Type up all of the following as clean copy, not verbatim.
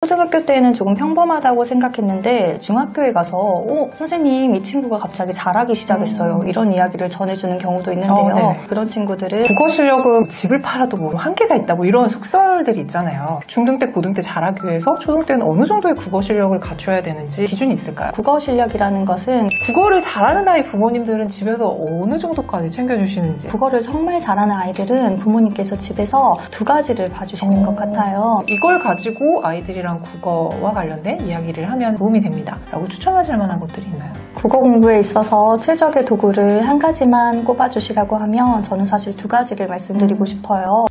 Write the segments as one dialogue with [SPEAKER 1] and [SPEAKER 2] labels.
[SPEAKER 1] 초등학교 때는 조금 평범하다고 생각했는데 중학교에 가서 선생님 이 친구가 갑자기 잘하기 시작했어요. 이런 이야기를 전해주는 경우도 있는데요. 그런 친구들은
[SPEAKER 2] 국어 실력은 집을 팔아도 뭐 한계가 있다고 이런 속설들이 있잖아요. 중등 때 고등 때 잘하기 위해서 초등 때는 어느 정도의 국어 실력을 갖춰야 되는지 기준이 있을까요?
[SPEAKER 1] 국어 실력이라는 것은
[SPEAKER 2] 국어를 잘하는 아이 부모님들은 집에서 어느 정도까지 챙겨주시는지.
[SPEAKER 1] 국어를 정말 잘하는 아이들은 부모님께서 집에서 두 가지를 봐주시는 것 같아요.
[SPEAKER 2] 이걸 가지고 아이들이랑 국어와 관련된 이야기를 하면 도움이 됩니다 라고 추천하실 만한 것들이 있나요?
[SPEAKER 1] 국어 공부에 있어서 최적의 도구를 한 가지만 꼽아주시라고 하면 저는 사실 두 가지를 말씀드리고 싶어요.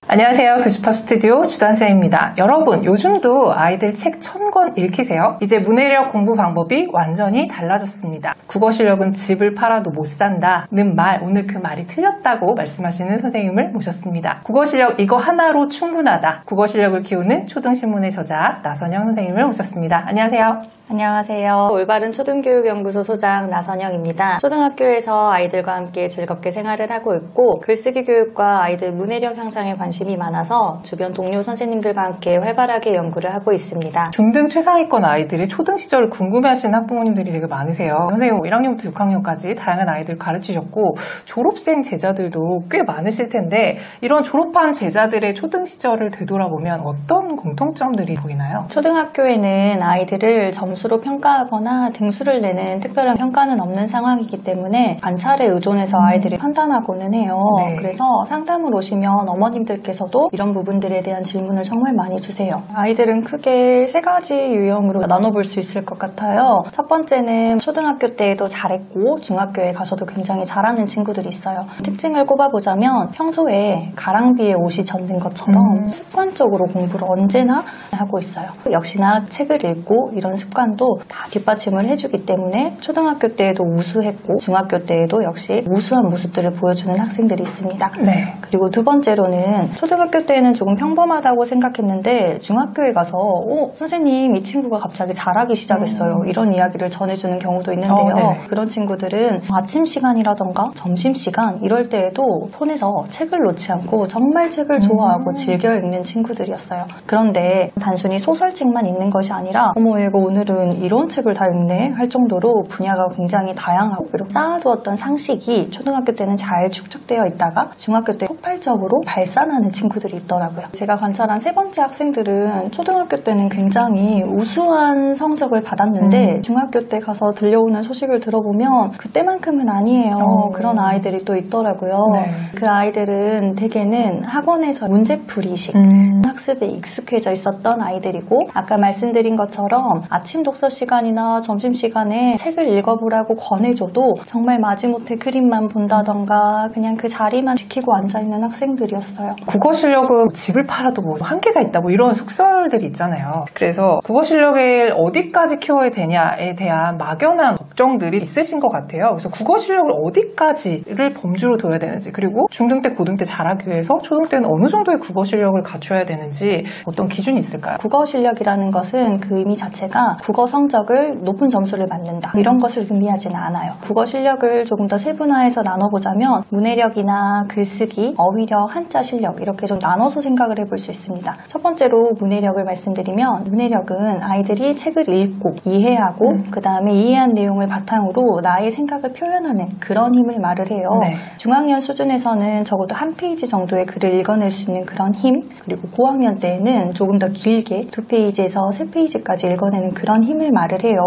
[SPEAKER 2] 안녕하세요. 교집합 스튜디오 주단쌤입니다. 여러분, 요즘도 아이들 책 1000권 읽히세요? 이제 문해력 공부 방법이 완전히 달라졌습니다. 국어 실력은 집을 팔아도 못 산다는 말, 오늘 그 말이 틀렸다고 말씀하시는 선생님을 모셨습니다. 국어 실력 이거 하나로 충분하다. 국어 실력을 키우는 초등신문의 저자 나선영 선생님을 모셨습니다. 안녕하세요.
[SPEAKER 1] 안녕하세요. 올바른 초등교육연구소 소장 나선영입니다. 초등학교에서 아이들과 함께 즐겁게 생활을 하고 있고 글쓰기 교육과 아이들 문해력 향상에 관심이 많아서 주변 동료 선생님들과 함께 활발하게 연구를 하고 있습니다.
[SPEAKER 2] 중등 최상위권 아이들이 초등 시절을 궁금해하시는 학부모님들이 되게 많으세요. 선생님 1학년부터 6학년까지 다양한 아이들 가르치셨고 졸업생 제자들도 꽤 많으실 텐데 이런 졸업한 제자들의 초등 시절을 되돌아보면 어떤 공통점들이 보이나요?
[SPEAKER 1] 초등학교에는 아이들을 점수로 평가하거나 등수를 내는 특별한 평가는 없는 상황이기 때문에 관찰에 의존해서 아이들이 판단하고는 해요.
[SPEAKER 2] 네.
[SPEAKER 1] 그래서 상담을 오시면 어머님들께서도 이런 부분들에 대한 질문을 정말 많이 주세요. 아이들은 크게 세 가지 유형으로 나눠볼 수 있을 것 같아요. 첫 번째는 초등학교 때에도 잘했고 중학교에 가서도 굉장히 잘하는 친구들이 있어요. 특징을 꼽아보자면 평소에 가랑비에 옷이 젖는 것처럼 습관적으로 공부를 언제나 하고 있어요. 역시나 책을 읽고 이런 습관도 다 뒷받침을 해주기 때문에 초등학교 때에도 우수했고 중학교 때에도 역시 우수한 모습들을 보여주는 학생들이 있습니다.
[SPEAKER 2] 네.
[SPEAKER 1] 그리고 두 번째로는 초등학교 때는 조금 평범하다고 생각했는데 중학교에 가서 선생님 이 친구가 갑자기 잘하기 시작했어요. 이런 이야기를 전해주는 경우도 있는데요. 그런 친구들은 아침 시간이라던가 점심시간 이럴 때에도 폰에서 책을 놓지 않고 정말 책을 좋아하고 즐겨 읽는 친구들이었어요. 그런데 단순히 소설책만 읽는 것이 아니라 어머 얘가 오늘은 이런 책을 다 읽네 할 정도로 분야가 굉장히 다양하고 이렇게 쌓아두었던 상식이 초등학교 때는 잘 축적되어 있다가 중학교 때 폭발적으로 발산하는 친구들이 있더라고요. 제가 관찰한 세 번째 학생들은 초등학교 때는 굉장히 우수한 성적을 받았는데 중학교 때 가서 들려오는 소식을 들어보면 그때만큼은 아니에요. 그런 아이들이 또 있더라고요.
[SPEAKER 2] 네.
[SPEAKER 1] 그 아이들은 대개는 학원에서 문제풀이식 학습에 익숙해져 있었던 아이들이고 아까 말씀드린 것처럼 아침 독서 시간이나 점심시간에 책을 읽어보라고 권해줘도 정말 마지못해 그림만 본다던가 그냥 그 자리만 지키고 앉아있는 학생들이었어요.
[SPEAKER 2] 국어 실력은 집을 팔아도 뭐 한계가 있다고 이런 속설들이 있잖아요. 그래서 국어 실력을 어디까지 키워야 되냐에 대한 막연한 걱정들이 있으신 것 같아요. 그래서 국어 실력을 어디까지를 범주로 둬야 되는지 그리고 중등 때 고등 때 잘하기 위해서 초등 때는 어느 정도의 국어 실력을 갖춰야 되는지 어떤 기준이 있을까요?
[SPEAKER 1] 국어 실력이라는 것은 그 의미 자체가 국어 성적을 높은 점수를 받는다 이런 것을 의미하지는 않아요. 국어 실력을 조금 더 세분화해서 나눠보자면 문해력이나 글쓰기, 어휘력, 한자 실력 이렇게 좀 나눠서 생각을 해볼 수 있습니다. 첫 번째로 문해력을 말씀드리면 문해력은 아이들이 책을 읽고 이해하고 그 다음에 이해한 내용을 바탕으로 나의 생각을 표현하는 그런 힘을 말을 해요.
[SPEAKER 2] 네.
[SPEAKER 1] 중학년 수준에서는 적어도 한 페이지 정도의 글을 읽어낼 수 있는 그런 힘 그리고 고학년 때에는 조금 더 길게 2페이지에서 3페이지까지 읽어내는 그런 힘을 말을 해요.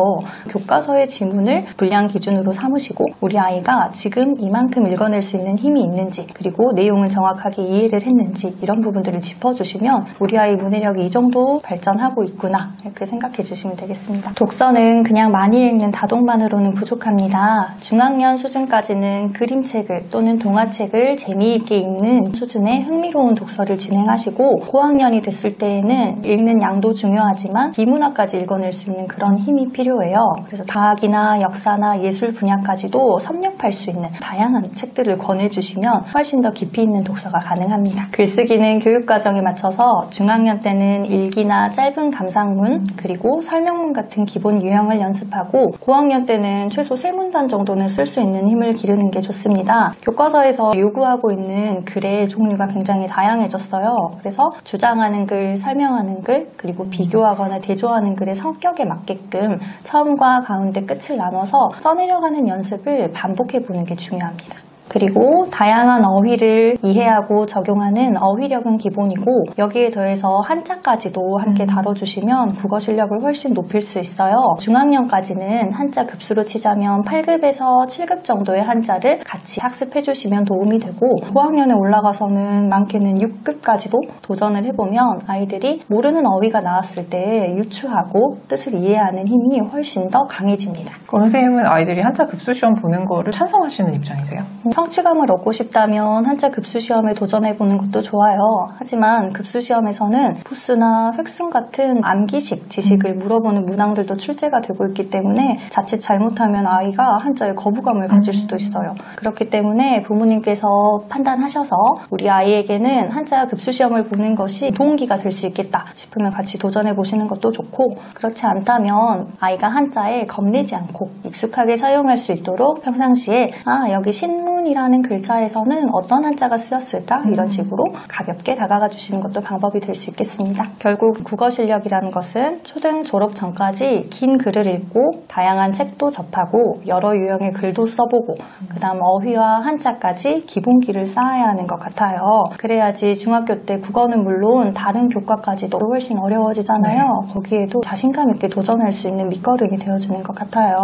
[SPEAKER 1] 교과서의 지문을 분량 기준으로 삼으시고 우리 아이가 지금 이만큼 읽어낼 수 있는 힘이 있는지 그리고 내용은 정확하게 이해를 했는지 이런 부분들을 짚어주시면 우리 아이 문해력이 이 정도 발전하고 있구나 이렇게 생각해 주시면 되겠습니다. 독서는 그냥 많이 읽는 다독만으로는 부족합니다. 중학년 수준까지는 그림책을 또는 동화책을 재미있게 읽는 수준의 흥미로운 독서를 진행하시고 고학년이 됐을 때에는 읽는 양도 중요하지만 비문학까지 읽어낼 수 있는 그런 힘이 필요해요. 그래서 다학이나 역사나 예술 분야까지도 섭렵할 수 있는 다양한 책들을 권해주시면 훨씬 더 깊이 있는 독서가 가능합니다. 글쓰기는 교육과정에 맞춰서 중학년 때는 일기나 짧은 감상문 그리고 설명문 같은 기본 유형을 연습하고 고학년 때는 최소 3문단 정도는 쓸 수 있는 힘을 기르는 게 좋습니다. 교과서에서 요구하고 있는 글의 종류가 굉장히 다양해졌어요. 그래서 주장하는 글, 설명하는 글, 그리고 비교하거나 대조하는 글의 성격에 맞게끔 처음과 가운데 끝을 나눠서 써내려가는 연습을 반복해보는 게 중요합니다. 그리고 다양한 어휘를 이해하고 적용하는 어휘력은 기본이고 여기에 더해서 한자까지도 함께 다뤄주시면 국어 실력을 훨씬 높일 수 있어요. 중학년까지는 한자 급수로 치자면 8급에서 7급 정도의 한자를 같이 학습해주시면 도움이 되고 고학년에 올라가서는 많게는 6급까지도 도전을 해보면 아이들이 모르는 어휘가 나왔을 때 유추하고 뜻을 이해하는 힘이 훨씬 더 강해집니다.
[SPEAKER 2] 그럼 선생님은 아이들이 한자 급수 시험 보는 거를 찬성하시는 입장이세요?
[SPEAKER 1] 성취감을 얻고 싶다면 한자 급수시험에 도전해보는 것도 좋아요. 하지만 급수시험에서는 부수나 획순 같은 암기식 지식을 물어보는 문항들도 출제가 되고 있기 때문에 자칫 잘못하면 아이가 한자에 거부감을 가질 수도 있어요. 그렇기 때문에 부모님께서 판단하셔서 우리 아이에게는 한자 급수시험을 보는 것이 동기가 될 수 있겠다 싶으면 같이 도전해보시는 것도 좋고 그렇지 않다면 아이가 한자에 겁내지 않고 익숙하게 사용할 수 있도록 평상시에 여기 신문이라는 글자에서는 어떤 한자가 쓰였을까? 이런 식으로 가볍게 다가가 주시는 것도 방법이 될 수 있겠습니다. 결국 국어 실력이라는 것은 초등 졸업 전까지 긴 글을 읽고 다양한 책도 접하고 여러 유형의 글도 써보고 그 다음 어휘와 한자까지 기본기를 쌓아야 하는 것 같아요. 그래야지 중학교 때 국어는 물론 다른 교과까지도 훨씬 어려워지잖아요. 거기에도 자신감 있게 도전할 수 있는 밑거름이 되어주는 것 같아요.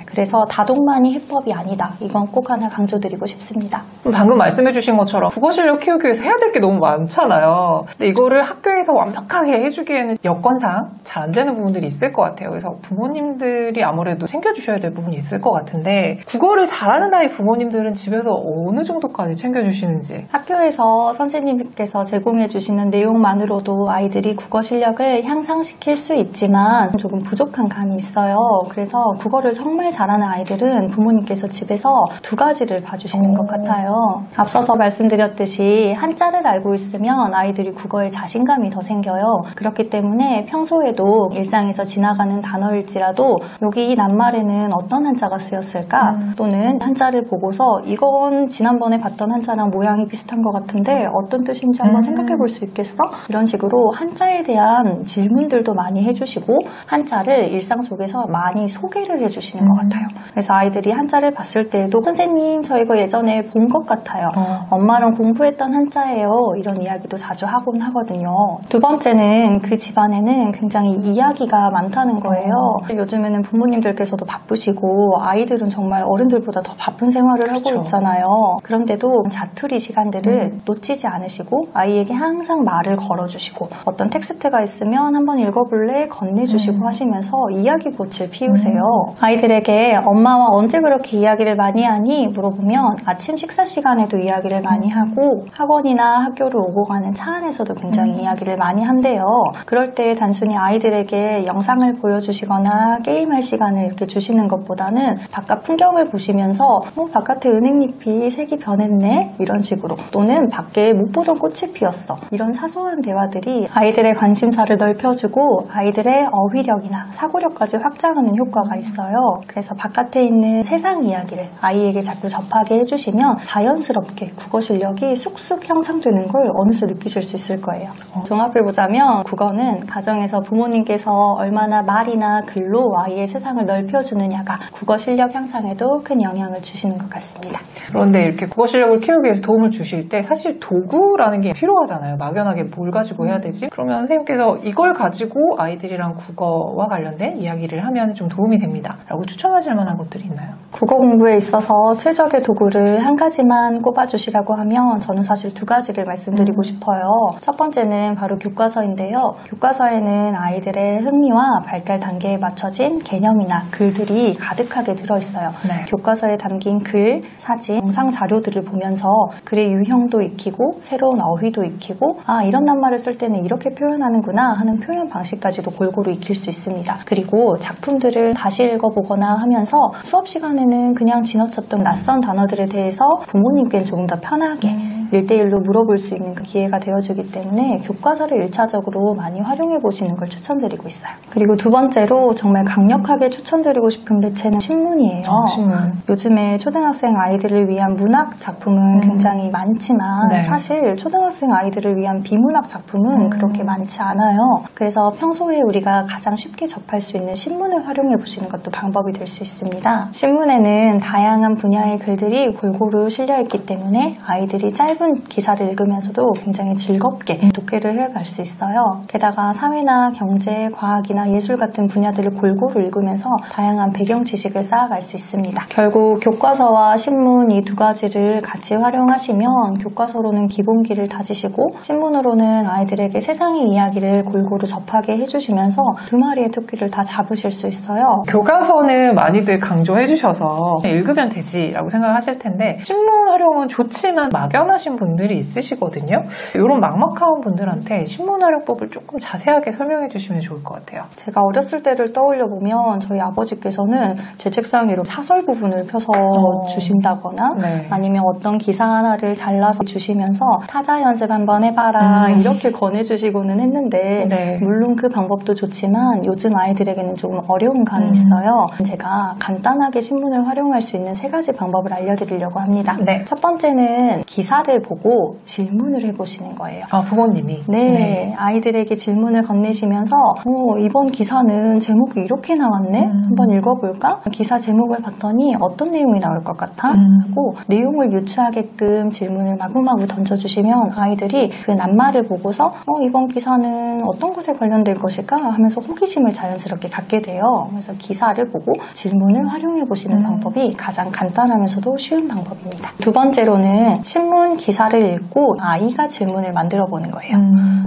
[SPEAKER 1] 그래서 다독만이 해법이 아니다. 이건 꼭 하나 강조드리고 싶습니다.
[SPEAKER 2] 방금 말씀해주신 것처럼 국어 실력 키우기 위해서 해야 될 게 너무 많잖아요. 근데 이거를 학교에서 완벽하게 해주기에는 여건상 잘 안 되는 부분들이 있을 것 같아요. 그래서 부모님들이 아무래도 챙겨주셔야 될 부분이 있을 것 같은데 국어를 잘하는 아이 부모님들은 집에서 어느 정도까지 챙겨주시는지.
[SPEAKER 1] 학교에서 선생님께서 제공해주시는 내용만으로도 아이들이 국어 실력을 향상시킬 수 있지만 조금 부족한 감이 있어요. 그래서 국어를 정말 잘하는 아이들은 부모님께서 집에서 2가지를 봐주시는 것 같아요. 앞서서 말씀드렸듯이 한자를 알고 있으면 아이들이 국어에 자신감이 더 생겨요. 그렇기 때문에 평소에도 일상에서 지나가는 단어일지라도 여기 이 낱말에는 어떤 한자가 쓰였을까? 또는 한자를 보고서 이건 지난번에 봤던 한자랑 모양이 비슷한 것 같은데 어떤 뜻인지 한번 생각해 볼 수 있겠어? 이런 식으로 한자에 대한 질문들도 많이 해주시고 한자를 일상 속에서 많이 소개를 해주시는 것 같아요. 그래서 아이들이 한자를 봤을 때에도 선생님 저 이거 예전에 본 것 같아요. 엄마랑 공부했던 한자예요. 이런 이야기도 자주 하곤 하거든요. 2번째는 그 집안에는 굉장히 이야기가 많다는 거예요. 요즘에는 부모님들께서도 바쁘시고 아이들은 정말 어른들보다 더 바쁜 생활을 하고 있잖아요. 그런데도 자투리 시간들을 놓치지 않으시고 아이에게 항상 말을 걸어주시고 어떤 텍스트가 있으면 한번 읽어볼래? 건네주시고 하시면서 이야기꽃을 피우세요. 아이들에게 엄마와 언제 그렇게 이야기를 많이 하니? 물어보면 아침 식사 시간에도 이야기를 많이 하고 학원이나 학교를 오고 가는 차 안에서도 굉장히 이야기를 많이 한대요. 그럴 때 단순히 아이들에게 영상을 보여주시거나 게임할 시간을 이렇게 주시는 것보다는 바깥 풍경을 보시면서 바깥에 은행잎이 색이 변했네? 이런 식으로 또는 밖에 못 보던 꽃이 피었어. 이런 사소한 대화들이 아이들의 관심사를 넓혀주고 아이들의 어휘력이나 사고력까지 확장하는 효과가 있어요. 그래서 바깥에 있는 세상 이야기를 아이에게 자꾸 접하게 해주시면 자연스럽게 국어 실력이 쑥쑥 향상되는 걸 어느새 느끼실 수 있을 거예요. 종합해보자면 국어는 가정에서 부모님께서 얼마나 말이나 글로 아이의 세상을 넓혀주느냐가 국어 실력 향상에도 큰 영향을 주시는 것 같습니다.
[SPEAKER 2] 그런데 이렇게 국어 실력을 키우기 위해서 도움을 주실 때 사실 도구라는 게 필요하잖아요. 막연하게 뭘 가지고 해야 되지? 그러면 선생님께서 이걸 가지고 아이들이랑 국어와 관련된 이야기를 하면 좀 도움이 됩니다. 라고 추천하실 만한 것들이 있나요?
[SPEAKER 1] 국어 공부에 있어서 최적의 도구를 한 가지만 꼽아주시라고 하면 저는 사실 2가지를 말씀드리고 싶어요. 첫 번째는 바로 교과서인데요. 교과서에는 아이들의 흥미와 발달 단계에 맞춰진 개념이나 글들이 가득하게 들어있어요. 교과서에 담긴 글, 사진, 영상 자료들을 보면서 글의 유형도 익히고 새로운 어휘도 익히고 이런 낱말을 쓸 때는 이렇게 표현하는구나 하는 표현 방식까지도 골고루 익힐 수 있습니다. 그리고 작품들을 다시 읽어보거나 하면서 수업 시간에는 그냥 지나쳤던 낯선 단어들에 대해서 부모님께는 조금 더 편하게 1대1로 물어볼 수 있는 그 기회가 되어주기 때문에 교과서를 1차적으로 많이 활용해 보시는 걸 추천드리고 있어요. 그리고 두 번째로 정말 강력하게 추천드리고 싶은 매체는 신문이에요.
[SPEAKER 2] 신문.
[SPEAKER 1] 요즘에 초등학생 아이들을 위한 문학 작품은 굉장히 많지만
[SPEAKER 2] 네.
[SPEAKER 1] 사실 초등학생 아이들을 위한 비문학 작품은 그렇게 많지 않아요. 그래서 평소에 우리가 가장 쉽게 접할 수 있는 신문을 활용해 보시는 것도 방법이 될 수 있습니다. 신문에는 다양한 분야의 글들이 골고루 실려있기 때문에 아이들이 짧은 기사를 읽으면서도 굉장히 즐겁게 독해를 해갈 수 있어요. 게다가 사회나 경제, 과학이나 예술 같은 분야들을 골고루 읽으면서 다양한 배경 지식을 쌓아갈 수 있습니다. 결국 교과서와 신문 이 두 가지를 같이 활용하시면 교과서로는 기본기를 다지시고 신문으로는 아이들에게 세상의 이야기를 골고루 접하게 해주시면서 두 마리의 토끼를 다 잡으실 수 있어요.
[SPEAKER 2] 교과서는 많이들 강조해 주셔서 읽으면 되지라고 생각하실 텐데 신문 활용은 좋지만 막연하신 분들이 있으시거든요. 이런 막막한 분들한테 신문 활용법을 조금 자세하게 설명해 주시면 좋을 것 같아요.
[SPEAKER 1] 제가 어렸을 때를 떠올려 보면 저희 아버지께서는 제 책상 위로 사설 부분을 펴서 주신다거나
[SPEAKER 2] 네.
[SPEAKER 1] 아니면 어떤 기사 하나를 잘라서 주시면서 타자 연습 한번 해봐라 이렇게 권해주시고는 했는데
[SPEAKER 2] 네.
[SPEAKER 1] 물론 그 방법도 좋지만 요즘 아이들에게는 조금 어려운 감이 있어요. 제가 간단하게 신문을 활용할 수 있는 3가지 방법을 알려드리려고 합니다.
[SPEAKER 2] 네.
[SPEAKER 1] 첫 번째는 기사를 보고 질문을 해보시는 거예요.
[SPEAKER 2] 부모님이?
[SPEAKER 1] 네. 아이들에게 질문을 건네시면서 이번 기사는 제목이 이렇게 나왔네? 한번 읽어볼까? 기사 제목을 봤더니 어떤 내용이 나올 것 같아? 하고 내용을 유추하게끔 질문을 마구마구 던져주시면 아이들이 그 낱말을 보고서 이번 기사는 어떤 것에 관련된 것일까? 하면서 호기심을 자연스럽게 갖게 돼요. 그래서 기사를 보고 질문을 활용해 보시는 방법이 가장 간단하면서도 쉬운 방법입니다. 두 번째로는 신문 기사를 읽고 아이가 질문을 만들어 보는 거예요.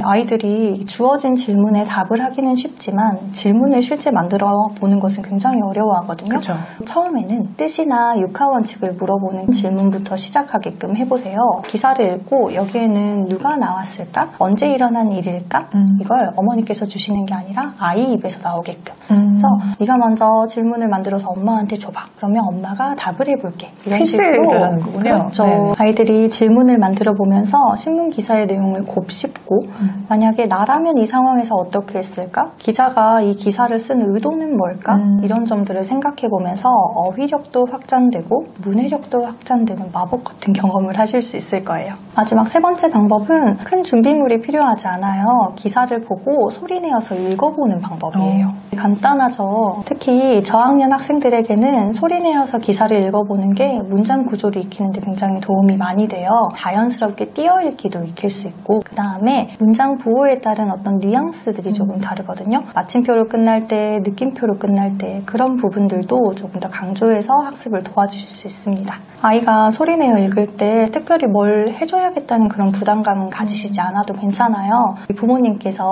[SPEAKER 1] 아이들이 주어진 질문에 답을 하기는 쉽지만 질문을 실제 만들어 보는 것은 굉장히 어려워하거든요.
[SPEAKER 2] 그쵸.
[SPEAKER 1] 처음에는 뜻이나 육하원칙을 물어보는 질문부터 시작하게끔 해보세요. 기사를 읽고 여기에는 누가 나왔을까? 언제 일어난 일일까? 이걸 어머니께서 주시는 게 아니라 아이 입에서 나오게끔. 그래서 네가 먼저 질문을 만들어서 엄마한테 줘봐. 그러면 엄마가 답을 해볼게. 이런
[SPEAKER 2] 퀴즈를 하는 거군요.
[SPEAKER 1] 그렇죠.
[SPEAKER 2] 네.
[SPEAKER 1] 아이들이 질문을 만들어 보면서 신문 기사의 내용을 곱씹고 만약에 나라면 이 상황에서 어떻게 했을까? 기자가 이 기사를 쓴 의도는 뭘까? 이런 점들을 생각해 보면서 어휘력도 확장되고 문해력도 확장되는 마법 같은 경험을 하실 수 있을 거예요. 마지막 3번째 방법은 큰 준비물이 필요하지 않아요. 기사를 보고 소리내어서 읽어보는 방법이에요. 간단하죠. 특히 저학년 학생들에게는 소리내어서 기사를 읽어보는 게 문장 구조를 익히는데 굉장히 도움이 많이 돼요. 자연스럽게 띄어읽기도 익힐 수 있고 그 다음에 문장 부호에 따른 어떤 뉘앙스들이 조금 다르거든요. 마침표로 끝날 때, 느낌표로 끝날 때 그런 부분들도 조금 더 강조해서 학습을 도와주실 수 있습니다. 아이가 소리내어 읽을 때 특별히 뭘 해줘야겠다는 그런 부담감은 가지시지 않아도 괜찮아요. 부모님께서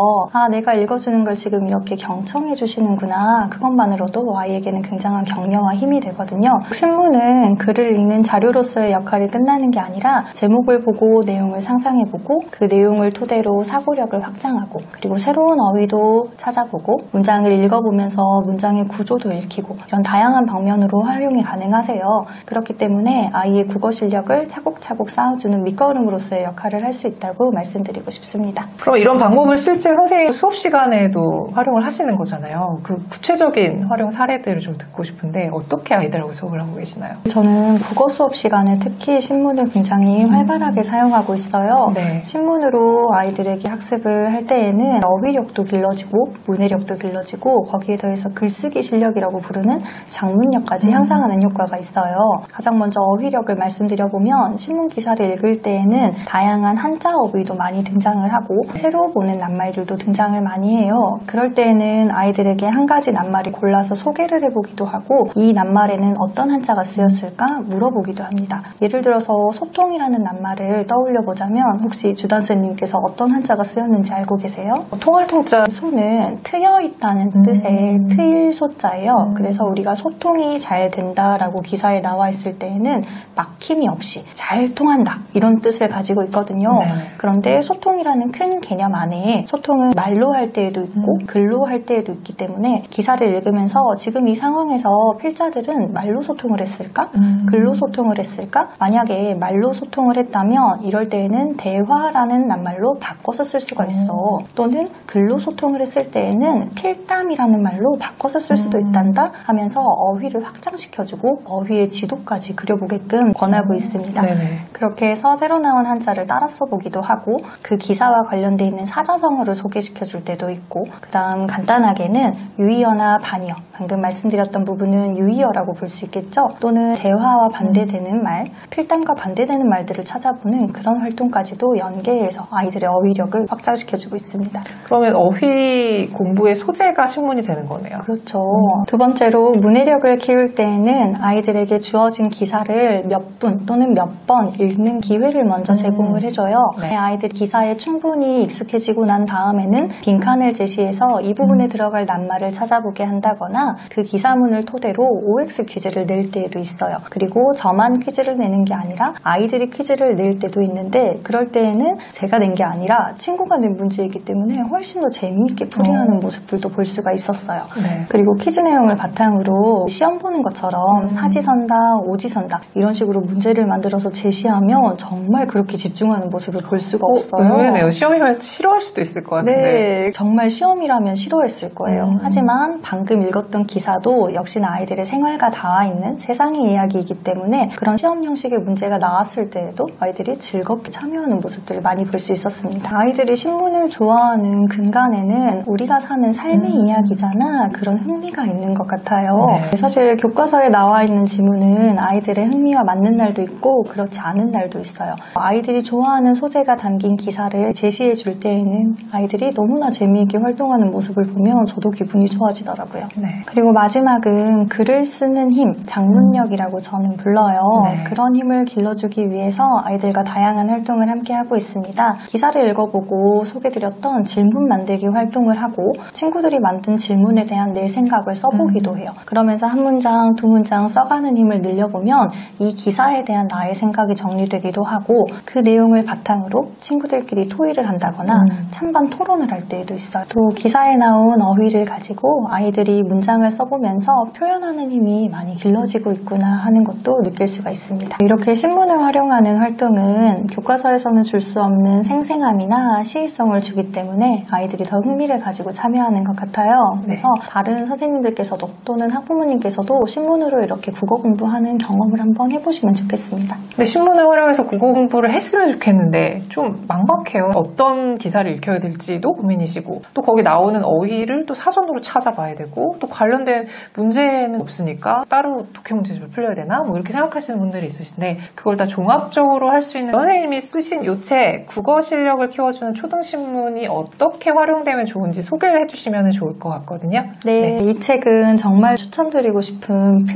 [SPEAKER 1] 내가 읽어주는 걸 지금 이렇게 경청해 주시는구나. 그것만으로도 아이에게는 굉장한 격려와 힘이 되거든요. 신문은 글을 읽는 자료로서의 역할이 끝나는 게 아니라 제목을 보고 내용을 상상해보고 그 내용을 토대로 사고력을 확장하고 그리고 새로운 어휘도 찾아보고 문장을 읽어보면서 문장의 구조도 읽히고 이런 다양한 방면으로 활용이 가능하세요. 그렇기 때문에 아이의 국어 실력을 차곡차곡 쌓아주는 밑거름으로서의 역할을 할 수 있다고 말씀드리고 싶습니다.
[SPEAKER 2] 그럼 이런 방법을 실제 선생님 수업 시간에도 활용을 하시는 거잖아요. 그 구체적인 활용 사례들을 좀 듣고 싶은데 어떻게 아이들하고 수업을 하고 계시나요?
[SPEAKER 1] 저는 국어 수업 시간에 특히 신문을 굉장히 활발하게 사용하고 있어요.
[SPEAKER 2] 네.
[SPEAKER 1] 신문으로 아이들에게 학습을 할 때에는 어휘력도 길러지고 문해력도 길러지고 거기에 더해서 글쓰기 실력이라고 부르는 작문력까지 향상하는 효과가 있어요. 가장 먼저 어휘력을 말씀드려보면 신문 기사를 읽을 때에는 다양한 한자 어휘도 많이 등장을 하고 새로 보는 낱말들도 등장을 많이 해요. 그럴 때에는 아이들에게 한 가지 낱말이 골라서 소개를 해보기도 하고 이 낱말에는 어떤 한자가 쓰였을까 물어보기도 합니다. 예를 들어서 소통이라는 낱말을 떠올려보자면 혹시 주단쌤님께서 어떤 한자가 쓰였는지 알고 계세요?
[SPEAKER 2] 통할통자.
[SPEAKER 1] 소는 트여있다는 뜻의 트일 소자예요. 그래서 우리가 소통이 잘 된다라고 기사에 나와 있을 때에는 막힘이 없이 잘 통한다 이런 뜻을 가지고 있거든요.
[SPEAKER 2] 네.
[SPEAKER 1] 그런데 소통이라는 큰 개념 안에 소통은 말로 할 때에도 있고 글로 할 때에도 있기 때문에 기사를 읽으면서 지금 이 상황에서 필자들은 말로 소통을 했을까? 글로 소통을 했을까? 만약에 말로 소통을 사용을 했다면 이럴 때에는 대화라는 낱말로 바꿔서 쓸 수가 있어. 또는 글로 소통을 했을 때에는 필담이라는 말로 바꿔서 쓸 수도 있단다 하면서 어휘를 확장시켜주고 어휘의 지도까지 그려보게끔 권하고 있습니다.
[SPEAKER 2] 네네.
[SPEAKER 1] 그렇게 해서 새로 나온 한자를 따라 써보기도 하고 그 기사와 관련돼 있는 사자성어를 소개시켜줄 때도 있고 그 다음 간단하게는 유의어나 반의어, 방금 말씀드렸던 부분은 유의어라고 볼 수 있겠죠. 또는 대화와 반대되는 말, 필담과 반대되는 말들을 찾아보는 그런 활동까지도 연계해서 아이들의 어휘력을 확장시켜주고 있습니다.
[SPEAKER 2] 그러면 어휘 공부의 소재가 신문이 되는 거네요.
[SPEAKER 1] 그렇죠. 두 번째로 문해력을 키울 때에는 아이들에게 주어진 기사를 몇 분 또는 몇 번 읽는 기회를 먼저 제공을 해줘요.
[SPEAKER 2] 네.
[SPEAKER 1] 아이들이 기사에 충분히 익숙해지고 난 다음에는 빈칸을 제시해서 이 부분에 들어갈 낱말을 찾아보게 한다거나 그 기사문을 토대로 OX 퀴즈를 낼 때도 있어요. 그리고 저만 퀴즈를 내는 게 아니라 아이들이 퀴즈를 낼 때도 있는데 그럴 때에는 제가 낸 게 아니라 친구가 낸 문제이기 때문에 훨씬 더 재미있게 풀이하는 모습들도 볼 수가 있었어요.
[SPEAKER 2] 네.
[SPEAKER 1] 그리고 퀴즈 내용을 바탕으로 시험 보는 것처럼 사지선다, 오지선다 이런 식으로 문제를 만들어서 제시하면 정말 그렇게 집중하는 모습을 볼 수가 없어요.
[SPEAKER 2] 의외네요. 시험이면 싫어할 수도 있을 것 같은데.
[SPEAKER 1] 네, 정말 시험이라면 싫어했을 거예요. 하지만 방금 읽었던 기사도 역시나 아이들의 생활과 닿아 있는 세상의 이야기이기 때문에 그런 시험 형식의 문제가 나왔을 때에도 아이들이 즐겁게 참여하는 모습들을 많이 볼 수 있었습니다. 아이들이 신문을 좋아하는 근간에는 우리가 사는 삶의 이야기잖아 그런 흥미가 있는 것 같아요.
[SPEAKER 2] 네.
[SPEAKER 1] 사실 교과서에 나와 있는 지문은 아이들의 흥미와 맞는 날도 있고 그렇지 않은 날도 있어요. 아이들이 좋아하는 소재가 담긴 기사를 제시해 줄 때에는 아이들이 너무나 재미있게 활동하는 모습을 보면 저도 기분이 좋아지더라고요.
[SPEAKER 2] 네.
[SPEAKER 1] 그리고 마지막은 글을 쓰는 힘, 장문력이라고 저는 불러요.
[SPEAKER 2] 네.
[SPEAKER 1] 그런 힘을 길러주기 위해서 아이들과 다양한 활동을 함께 하고 있습니다. 기사를 읽어보고 소개드렸던 질문 만들기 활동을 하고 친구들이 만든 질문에 대한 내 생각을 써보기도 해요. 그러면서 한 문장, 두 문장 써가는 힘을 늘려보면 이 기사에 대한 나의 생각이 정리되기도 하고 그 내용을 바탕으로 친구들끼리 토의를 한다거나 찬반 토론을 할 때에도 있어요. 또 기사에 나온 어휘를 가지고 아이들이 문장을 써보면서 표현하는 힘이 많이 길러지고 있구나 하는 것도 느낄 수가 있습니다. 이렇게 신문을 활용하는 활동은 교과서에서는 줄 수 없는 생생함이나 시의성을 주기 때문에 아이들이 더 흥미를 가지고 참여하는 것 같아요. 그래서 다른 선생님들께서도 또는 학부모님께서도 신문으로 이렇게 국어 공부하는 경험을 한번 해보시면 좋겠습니다.
[SPEAKER 2] 근데 신문을 활용해서 국어 공부를 했으면 좋겠는데 좀 막막해요. 어떤 기사를 읽혀야 될지도 고민이시고 또 거기 나오는 어휘를 또 사전으로 찾아봐야 되고 또 관련된 문제는 없으니까 따로 독해 문제집을 풀려야 되나? 뭐 이렇게 생각하시는 분들이 있으신데 그걸 다 종합적으로 할 수 있는 선생님이 쓰신 요 책 국어 실력을 키워주는 초등신문이 어떻게 활용되면 좋은지 소개를 해주시면 좋을 것 같거든요.
[SPEAKER 1] 네, 이 책은 정말 추천드리고 싶은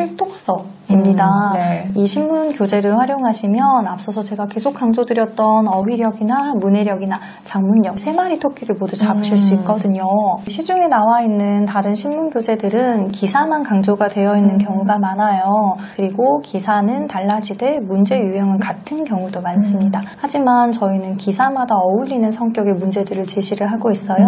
[SPEAKER 1] 필독서입니다.
[SPEAKER 2] 네.
[SPEAKER 1] 이 신문 교재를 활용하시면 앞서서 제가 계속 강조드렸던 어휘력이나 문해력이나 장문력 세 마리 토끼를 모두 잡으실 수 있거든요. 시중에 나와 있는 다른 신문 교재들은 기사만 강조가 되어 있는 경우가 많아요. 그리고 기사는 달라지되 문제 유형은 같은 경우도 많습니다. 하지만 저희는 기사마다 어울리는 성격의 문제들을 제시를 하고 있어요.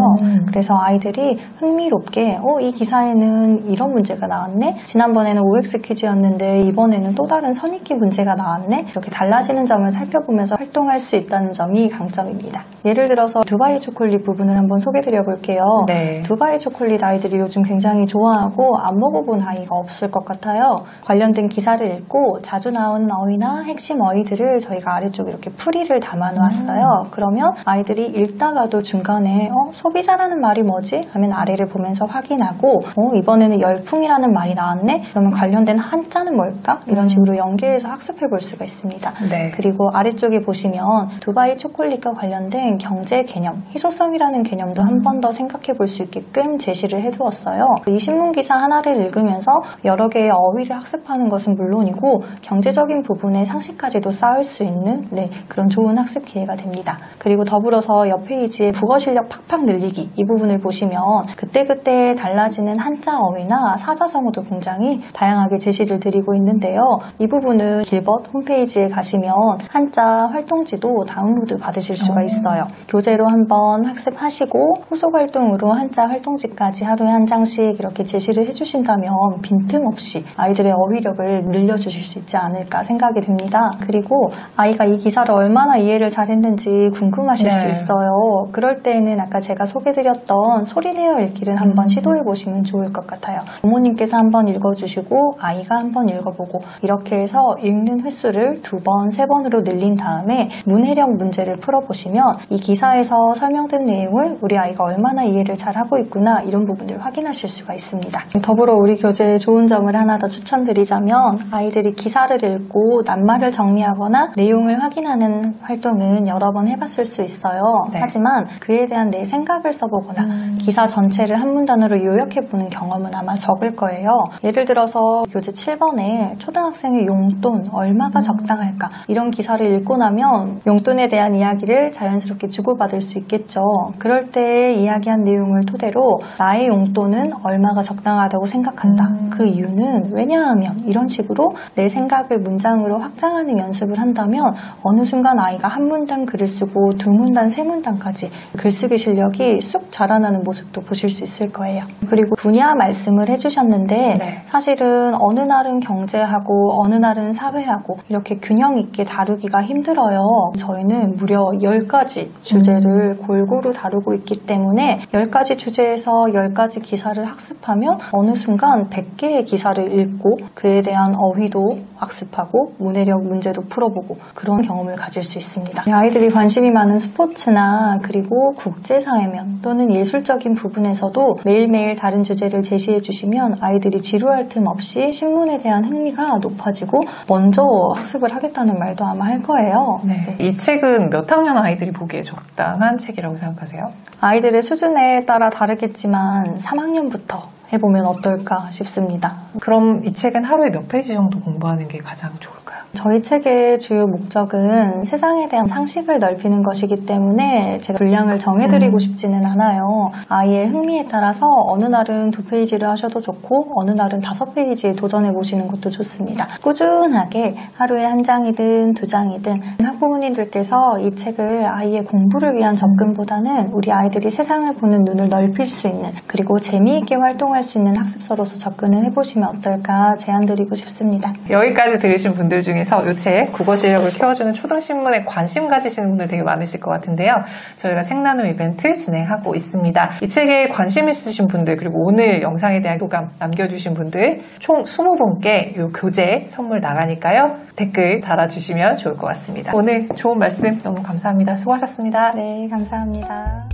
[SPEAKER 1] 그래서 아이들이 흥미롭게 이 기사에는 이런 문제가 나왔네? 지난번에는 OX 퀴즈였는데 이번에는 또 다른 선입기 문제가 나왔네? 이렇게 달라지는 점을 살펴보면서 활동할 수 있다는 점이 강점입니다. 예를 들어서 두바이 초콜릿 부분을 한번 소개드려 볼게요.
[SPEAKER 2] 네.
[SPEAKER 1] 두바이 초콜릿 아이들이 요즘 굉장히 좋아하고 안 먹어본 아이가 없을 것 같아요. 관련된 기사를 읽고 자주 나오는 어휘나 핵심 어휘들을 저희가 아래쪽에 이렇게 풀이를 담아 놓았어요. 그러면 아이들이 읽다가도 중간에 소비자라는 말이 뭐지? 하면 아래를 보면서 확인하고 이번에는 열풍이라는 말이 나왔네? 그러면 관련된 한자는 뭘까? 이런 식으로 연계해서 학습해 볼 수가 있습니다.
[SPEAKER 2] 네.
[SPEAKER 1] 그리고 아래쪽에 보시면 두바이 초콜릿과 관련된 경제 개념, 희소성이라는 개념도 한 번 더 생각해 볼 수 있게끔 제시를 해두었어요. 이 신문기사 하나를 읽으면서 여러 개의 어휘를 학습하는 것은 물론이고 경제적인 부분의 상식까지도 쌓을 수 있는 그런 좋은 학습 기회가 됩니다. 그리고 더불어서 옆 페이지에 국어 실력 팍팍 늘리기 이 부분을 보시면 그때그때 달라지는 한자 어휘나 사자성어도 굉장히 다양하게 제시를 드리고 있는데요. 이 부분은 길벗 홈페이지에 가시면 한자 활동지도 다운로드 받으실 수가 있어요. 교재로 한번 학습하시고 후속 활동으로 한자 활동지까지 하루에 한 장씩 이렇게 제시를 해주신다면 빈틈없이 아이들의 어휘력을 늘려주실 수 있지 않을까 생각이 듭니다. 그리고 아이가 이 기사를 얼마나 이해를 잘했는지 궁금하실 수 있어요. 그럴 때에는 아까 제가 소개드렸던 소리내어 읽기를 한번 시도해보시면 좋을 것 같아요. 부모님께서 한번 읽어주시고 아이가 한번 읽어보고 이렇게 해서 읽는 횟수를 2번, 3번으로 늘린 다음에 문해력 문제를 풀어보시면 이 기사에서 설명된 내용을 우리 아이가 얼마나 이해를 잘하고 있구나 이런 부분을 확인하실 수가 있습니다. 더불어 우리 교재의 좋은 점을 하나 더 추천드리자면 아이들이 기사를 읽고 낱말을 정리하거나 내용을 확인하는 활동은 여러 번 해봤을 수 있어요. 하지만 그에 대한 내 생각을 써보거나 기사 전체를 한 문단으로 요약해보는 경험은 아마 적을 거예요. 예를 들어서 교재 7번에 초등학생의 용돈 얼마가 적당할까 이런 기사를 읽고 나면 용돈에 대한 이야기를 자연스럽게 주고받을 수 있겠죠. 그럴 때 이야기한 내용을 토대로 나의 용돈은 얼마가 적당하다고 생각한다. 그 이유는 왜냐하면 이런 식으로 내 생각을 문장으로 확장하는 연습을 한다면 어느 순간 아이가 한 문단 글을 쓰고 2문단, 3문단까지 글쓰기 실력이 쑥 자라나는 모습도 보실 수 있을 거예요. 그리고 분야 말씀을 해주셨는데 사실은 어느 날은 경제하고 어느 날은 사회하고 이렇게 균형 있게 다루기가 힘들어요. 저희는 무려 10가지 주제를 골고루 다루고 있기 때문에 10가지 주제에서 10가지 기사를 학습하면 어느 순간 100개의 기사를 읽고 그에 대한 어휘도 학습하고 문해력 문제도 풀어보고 그런 경험을 가질 수 있습니다. 아이들이 관심이 많은 스포츠나 그리고 국제사회면 또는 예술적인 부분에서도 매일매일 다른 주제를 제시해 주시면 아이들이 지루할 틈 없이 신문에 대한 흥미가 높아지고 먼저 학습을 하겠다는 말도 아마 할 거예요.
[SPEAKER 2] 이 책은 몇 학년 아이들이 보기에 적당한 책이라고 생각하세요?
[SPEAKER 1] 아이들의 수준에 따라 다르겠지만 3학년부터 해보면 어떨까 싶습니다.
[SPEAKER 2] 그럼 이 책은 하루에 몇 페이지 정도 공부하는 게 가장 좋을까요?
[SPEAKER 1] 저희 책의 주요 목적은 세상에 대한 상식을 넓히는 것이기 때문에 제가 분량을 정해드리고 싶지는 않아요. 아이의 흥미에 따라서 어느 날은 2페이지를 하셔도 좋고 어느 날은 5페이지에 도전해보시는 것도 좋습니다. 꾸준하게 하루에 1장이든 2장이든 학부모님들께서 이 책을 아이의 공부를 위한 접근보다는 우리 아이들이 세상을 보는 눈을 넓힐 수 있는 그리고 재미있게 활동할 수 있는 학습서로서 접근을 해보시면 어떨까 제안드리고 싶습니다.
[SPEAKER 2] 여기까지 들으신 분들 중에서 이 책 국어 실력을 키워주는 초등신문에 관심 가지시는 분들 되게 많으실 것 같은데요. 저희가 책 나눔 이벤트 진행하고 있습니다. 이 책에 관심 있으신 분들 그리고 오늘 영상에 대한 소감 남겨주신 분들 총 20분께 이 교재 선물 나가니까요. 댓글 달아주시면 좋을 것 같습니다. 오늘 좋은 말씀 너무 감사합니다. 수고하셨습니다.
[SPEAKER 1] 네, 감사합니다.